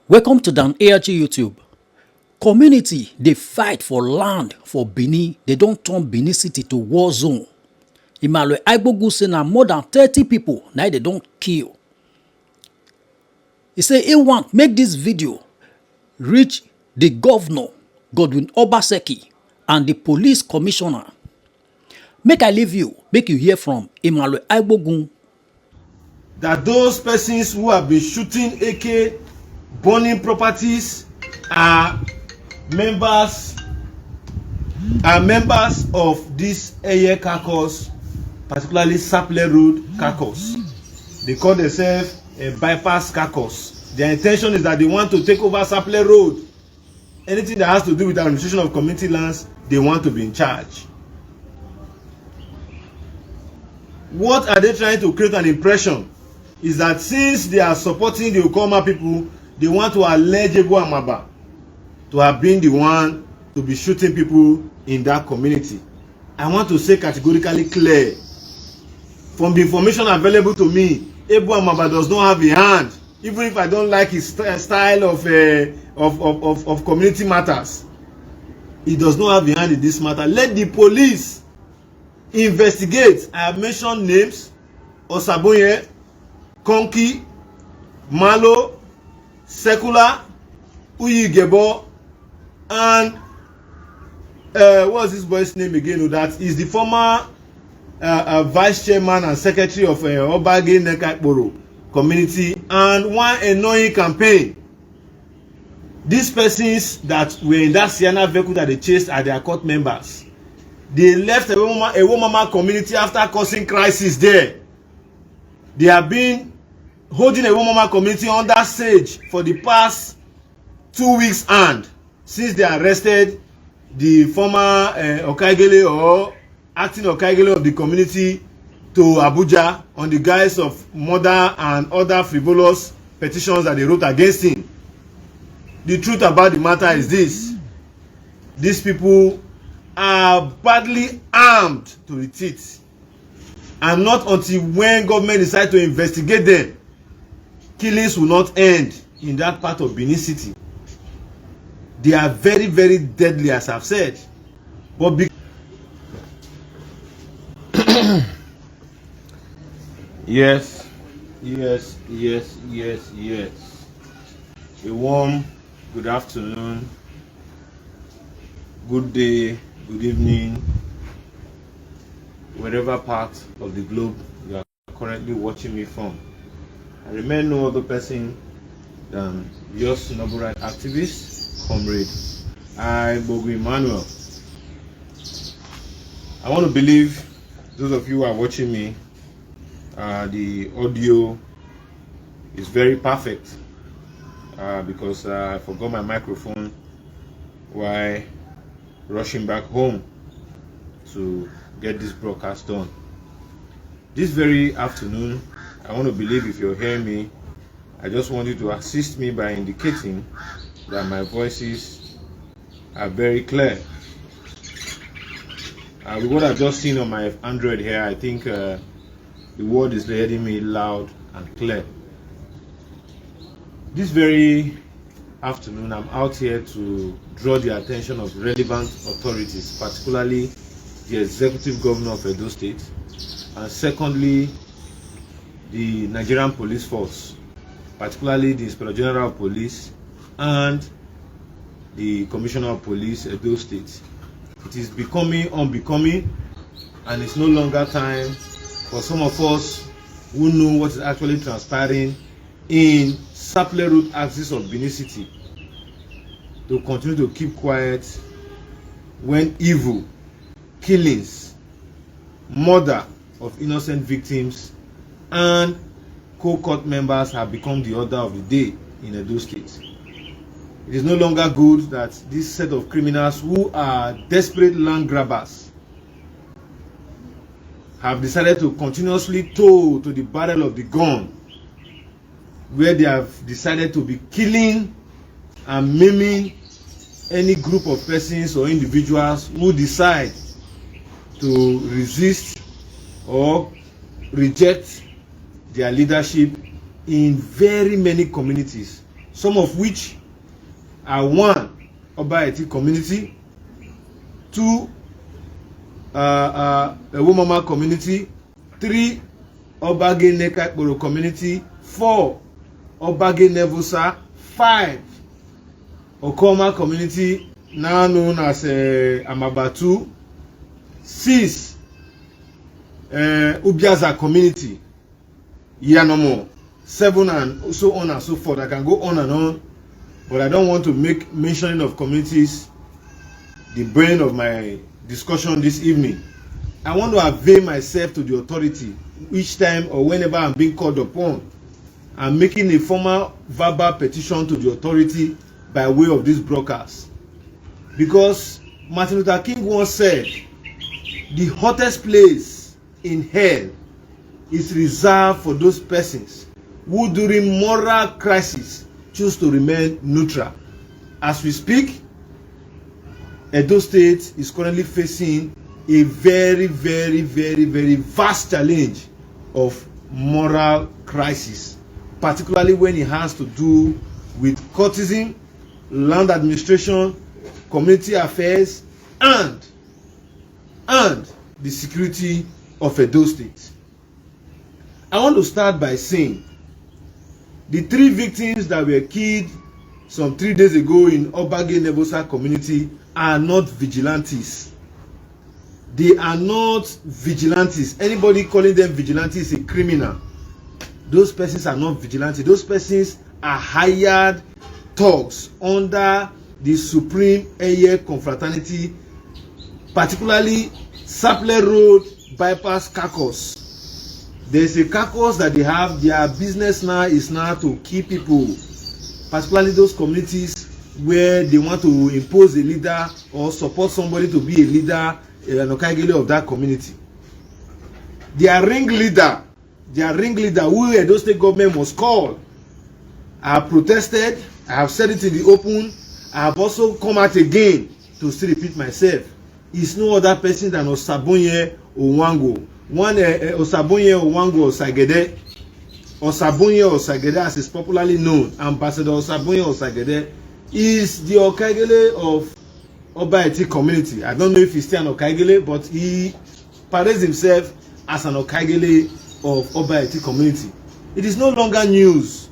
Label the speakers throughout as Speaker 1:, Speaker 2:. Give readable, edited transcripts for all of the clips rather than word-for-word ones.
Speaker 1: Welcome to Dan ARG YouTube. Community, they fight for land for Benin. They don't turn Benin City to war zone. Imalo Agbogu say na more than 30 people now they don't kill. He say he want make this video reach the governor, Godwin Obaseki, and the police commissioner. Make I leave you, make you hear from Imalo Agbogu.
Speaker 2: That those persons who have been shooting AK, burning properties are members of this Eye caucus, particularly Saple Road caucus. They call themselves a bypass caucus. Their intention is that they want to take over Saple Road. Anything that has to do with the administration of community lands, they want to be in charge. What are they trying to create an impression? Is that since they are supporting the Okoma people, they want to allege Ebo Amagba to have been the one to be shooting people in that community. I want to say categorically clear, from the information available to me, Ebo Amagba does not have a hand, even if I don't like his style of community matters. He does not have a hand in this matter. Let the police investigate. I have mentioned names: Osabonye, Konki, Malo, Secular, Uyi Ugiebor, and what's this boy's name again? That is the former vice chairman and secretary of Obage Nekakporo community, and one annoying campaign. These persons that were in that Sienna vehicle that they chased are their court members. They left a Womama community after causing crisis there. They have been holding a Womama community under siege for the past 2 weeks, and since they arrested the former Okaigele or acting Okaigele of the community to Abuja on the guise of murder and other frivolous petitions that they wrote against him. The truth about the matter is this: these people are badly armed to the teeth, and not until when government decide to investigate them, killings will not end in that part of Benin City. They are very, very deadly, as I've said. But yes. A warm good afternoon, good day, good evening, wherever part of the globe you are currently watching me from. I remain no other person than yours noble right activist, comrade Ebo Emmanuel. I want to believe those of you who are watching me, the audio is very perfect because I forgot my microphone while rushing back home to get this broadcast done. This very afternoon, I want to believe, if you're hearing me, I just want you to assist me by indicating that my voices are very clear. With what I've just seen on my Android here, I think the word is hearing me loud and clear. This very afternoon, I'm out here to draw the attention of relevant authorities, particularly the executive governor of Edo State, and secondly, the Nigerian police force, particularly the Inspector General of Police and the Commissioner of Police, Edo State. It is becoming unbecoming, and it's no longer time for some of us who know what is actually transpiring in Saple Road axis of Benin City to continue to keep quiet when evil, killings, murder of innocent victims and co-court members have become the order of the day in Edo State. It is no longer good that this set of criminals who are desperate land grabbers have decided to continuously tow to the barrel of the gun, where they have decided to be killing and maiming any group of persons or individuals who decide to resist or reject their leadership in very many communities. some of which are 1. Obaseki community, 2. Ewomama community, 3. Obage Nekakboro community, 4. Obage Nevusa, 5. Okoma community, now known as Amagba 2, 6. Ubiaza community, no more, 7, and so on and so forth. I can go on and on, but I don't want to make mentioning of communities the brain of my discussion this evening. I want to avail myself to the authority each time or whenever I'm being called upon. I'm making a formal verbal petition to the authority by way of this broadcast. Because Martin Luther King once said, the hottest place in hell is reserved for those persons who during moral crisis choose to remain neutral. As we speak, Edo State is currently facing a very, very, very, very vast challenge of moral crisis, particularly when it has to do with courtesan, land administration, community affairs, and the security of Edo State. I want to start by saying the 3 victims that were killed some 3 days ago in Obage Nevusa community are not vigilantes. They are not vigilantes. Anybody calling them vigilantes is a criminal. Those persons are not vigilantes. Those persons are hired thugs under the Supreme Eye Confraternity, particularly Sapler Road bypass caucus. There's a caucus that they have. Their business now is now to kill people, particularly those communities where they want to impose a leader or support somebody to be a leader, an Okaigele of that community. Their ringleader, who Edo State government must call. I have protested. I have said it in the open. I have also come out again to still repeat myself. It's no other person than Osabonye Owango. One Osabonye Owango Osagede. Osabonye Osagede, as is popularly known, Ambassador Osabonye Osagede, is the Okaigele of Obaseki community. I don't know if he's still an Okaigele, but he parades himself as an Okaigele of Obaseki community. It is no longer news.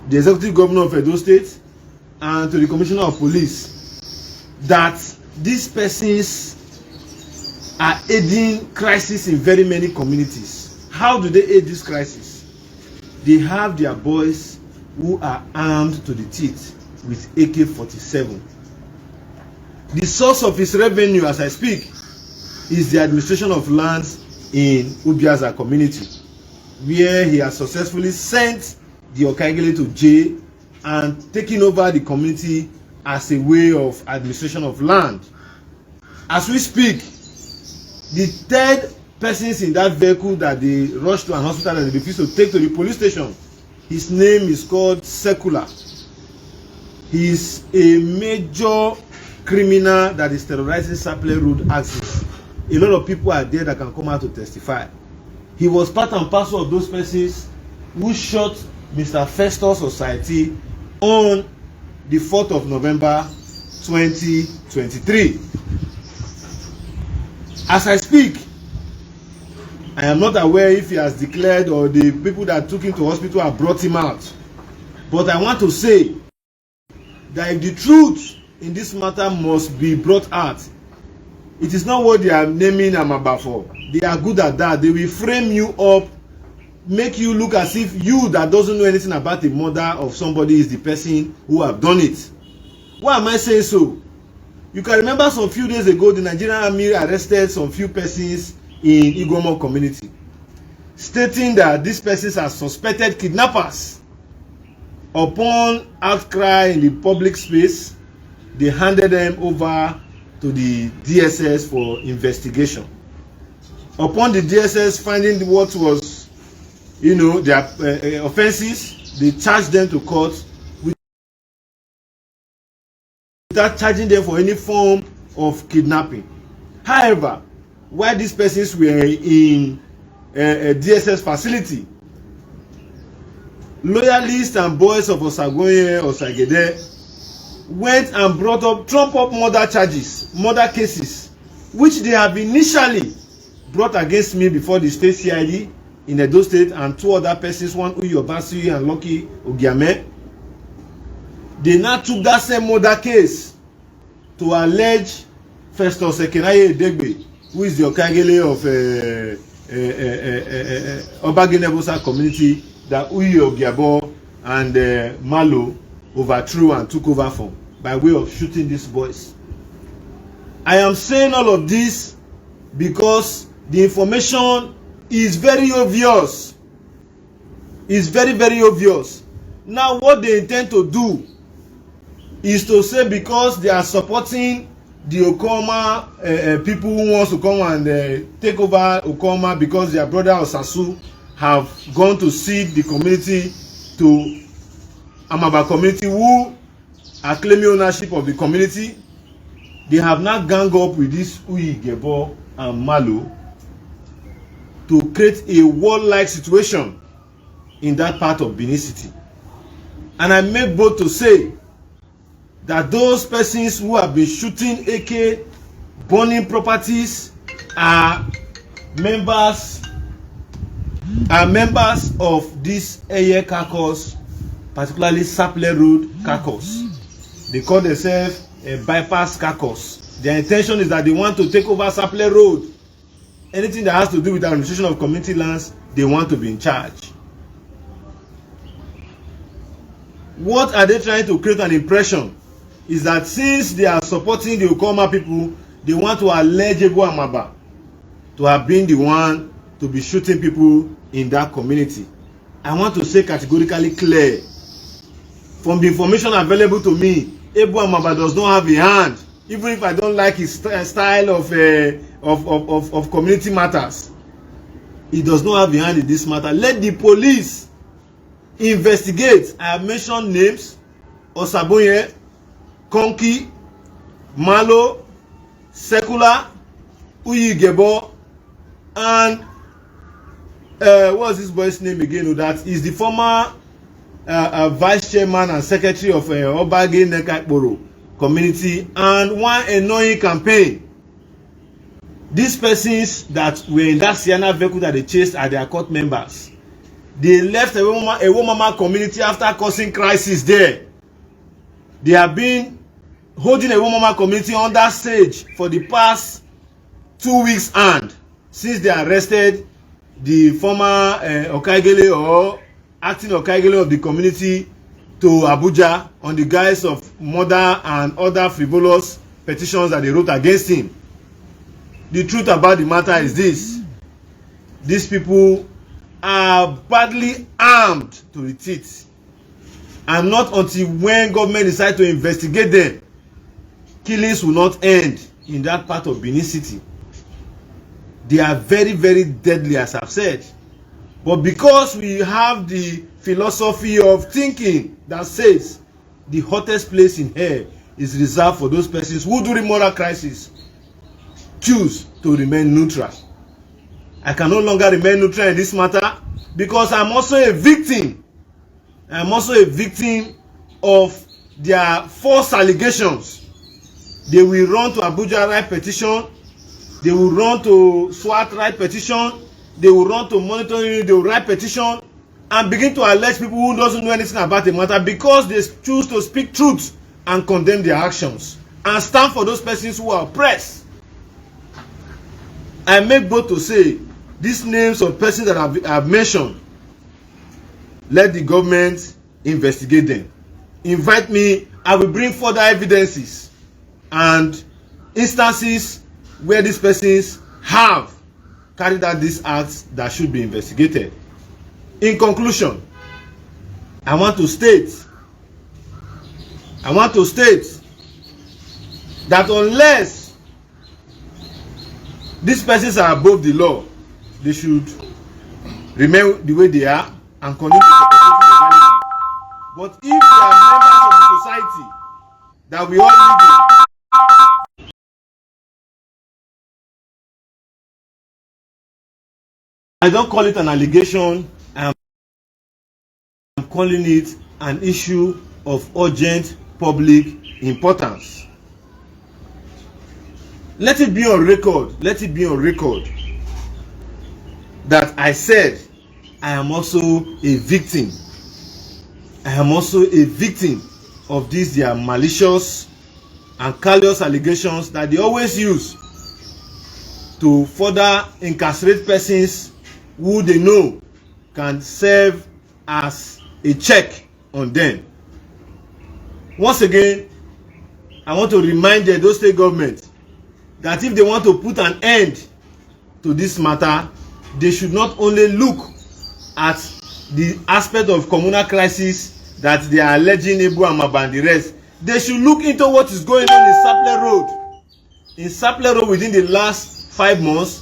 Speaker 2: The executive governor of Edo State and to the commissioner of police that these persons are aiding crisis in very many communities. How do they aid this crisis? They have their boys who are armed to the teeth with AK-47. The source of his revenue, as I speak, is the administration of lands in Ubiaza community, where he has successfully sent the Okaigele to jail and taking over the community as a way of administration of land. As we speak, the 3rd persons in that vehicle that they rushed to an hospital and they refused to take to the police station, his name is called Secular. He is a major criminal that is terrorizing Sapler Road axis. A lot of people are there that can come out to testify. He was part and parcel of those persons who shot Mr. Festus Society on the 4th of November 2023. As I speak, I am not aware if he has declared or the people that took him to hospital have brought him out. But I want to say that if the truth in this matter must be brought out, it is not what they are naming Amagba for. They are good at that. They will frame you up, make you look as if you that doesn't know anything about the murder of somebody is the person who have done it. Why am I saying so? You can remember some few days ago, the Nigerian army arrested some few persons in Igbomo community, stating that these persons are suspected kidnappers. Upon outcry in the public space, they handed them over to the DSS for investigation. Upon the DSS finding what was, their offenses, they charged them to court without charging them for any form of kidnapping. However, while these persons were in a DSS facility, loyalists and boys of Osagoye or Sagede went and trump up murder cases, which they have initially brought against me before the state CID in Edo State and two other persons, one Uyi Ugiebor and Uyi Ugiebor. They now took that same murder case to allege Festus Ekenaye Edegbe, who is the Okagele of Obagene community that Uyi Ugiebor and Malo overthrew and took over from by way of shooting these boys. I am saying all of this because the information is very obvious. It's very, very obvious. Now what they intend to do is to say because they are supporting the Okoma people who wants to come and take over Okoma because their brother Osasu have gone to cede the community to Amagba community who are claiming ownership of the community. They have now gang up with this Uyi Ugiebor and Malo to create a war-like situation in that part of Benin City. And I make bold to say that those persons who have been shooting AK, burning properties, are members of this Eye caucus, particularly Saple Road caucus. They call themselves a bypass caucus. Their intention is that they want to take over Saple Road. Anything that has to do with the administration of community lands, they want to be in charge. What are they trying to create an impression? Is that since they are supporting the Okoma people, they want to allege Ebo Amagba to have been the one to be shooting people in that community. I want to say categorically clear, from the information available to me, Ebo Amagba does not have a hand, even if I don't like his style of community matters. He does not have a hand in this matter. Let the police investigate. I have mentioned names: Osaboye, Konki, Malo, Secular, Uyi Ugiebor, and what's this boy's name again? That is the former vice chairman and secretary of Obage Nekakporo community, and one annoying campaign. These persons that were in that Sienna vehicle that they chased are their court members. They left a Womama community after causing crisis there. They have been holding a Womama community under siege for the past 2 weeks, and since they arrested the former Okagele or acting Okagele of the community to Abuja on the guise of murder and other frivolous petitions that they wrote against him. The truth about the matter is this: these people are badly armed to the teeth, and not until when government decide to investigate them, killings will not end in that part of Benin City. They are very, very deadly, as I've said. But because we have the philosophy of thinking that says the hottest place in hell is reserved for those persons who, during moral crisis, choose to remain neutral. I can no longer remain neutral in this matter because I'm also a victim. I'm also a victim of their false allegations. They will run to Abuja write petition. They will run to SWAT write petition. They will run to monitoring. They will write petition and begin to allege people who doesn't know anything about the matter because they choose to speak truth and condemn their actions and stand for those persons who are oppressed. I make bold to say these names of persons that I've mentioned, let the government investigate them. Invite me, I will bring further evidences and instances where these persons have carried out these acts that should be investigated. In conclusion, I want to state that unless these persons are above the law, they should remain the way they are and continue to support legality. But if they are members of the society that we all live in, I don't call it an allegation, I'm calling it an issue of urgent public importance. Let it be on record, that I said I am also a victim. I am also a victim of these their malicious and callous allegations that they always use to further incarcerate persons who they know can serve as a check on them. Once again, I want to remind the Edo State government that if they want to put an end to this matter, they should not only look at the aspect of communal crisis that they are alleging Ebo Amagba and the rest. They should look into what is going on in Sapele Road. In Sapele Road, within the last 5 months,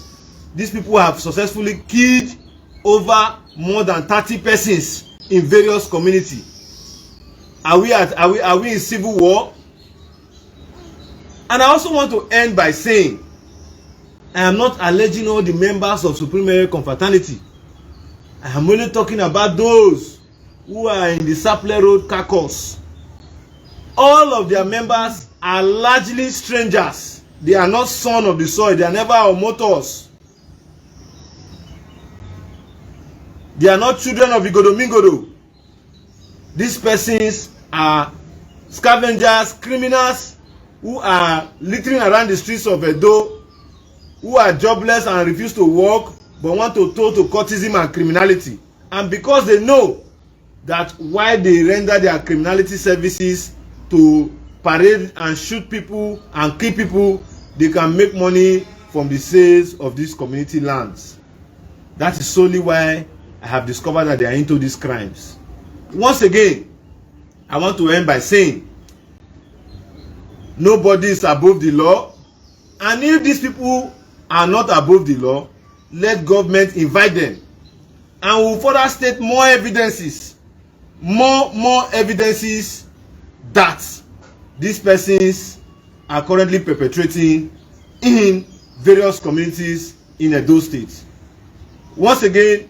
Speaker 2: these people have successfully killed over more than 30 persons in various communities. Are we in civil war? And I also want to end by saying, I am not alleging all the members of Supreme Confraternity. I am only talking about those who are in the Sapele Road caucus. All of their members are largely strangers. They are not sons of the soil. They are never omotors. They are not children of Igodomingodo. These persons are scavengers, criminals who are littering around the streets of Edo, who are jobless and refuse to work, but want to turn to cultism and criminality. And because they know that while they render their criminality services to parade and shoot people and kill people, they can make money from the sales of these community lands. That is solely why I have discovered that they are into these crimes. Once again, I want to end by saying, nobody is above the law, and if these people are not above the law, let government invite them, and we will further state more evidences that these persons are currently perpetrating in various communities in Edo State. Once again,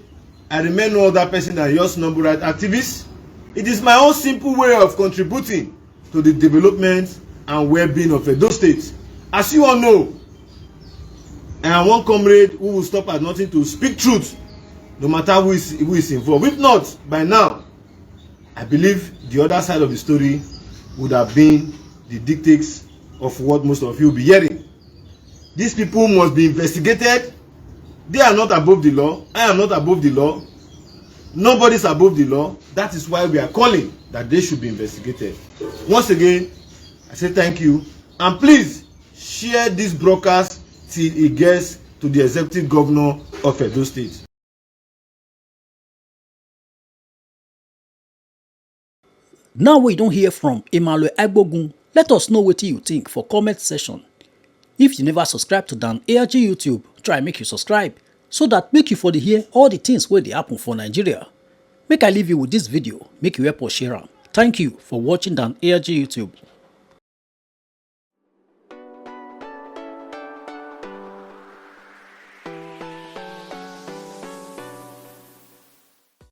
Speaker 2: I remain no other person than your number right activist. It is my own simple way of contributing to the development and well-being of Edo State. As you all know, I am one comrade who will stop at nothing to speak truth, no matter who is involved. If not, by now, I believe the other side of the story would have been the dictates of what most of you will be hearing. These people must be investigated. They are not above the law. I am not above the law. Nobody is above the law. That is why we are calling that they should be investigated. Once again, I say thank you. And please share this broadcast till it gets to the executive governor of Edo State.
Speaker 1: Now we don't hear from Emmanuel Agbogun. Let us know what you think for comment section. If you never subscribe to Dan ARG YouTube, try make you subscribe so that make you for the hear all the things where they happen for Nigeria. Make I leave you with this video, make you help us share am. Thank you for watching Dan ARG YouTube.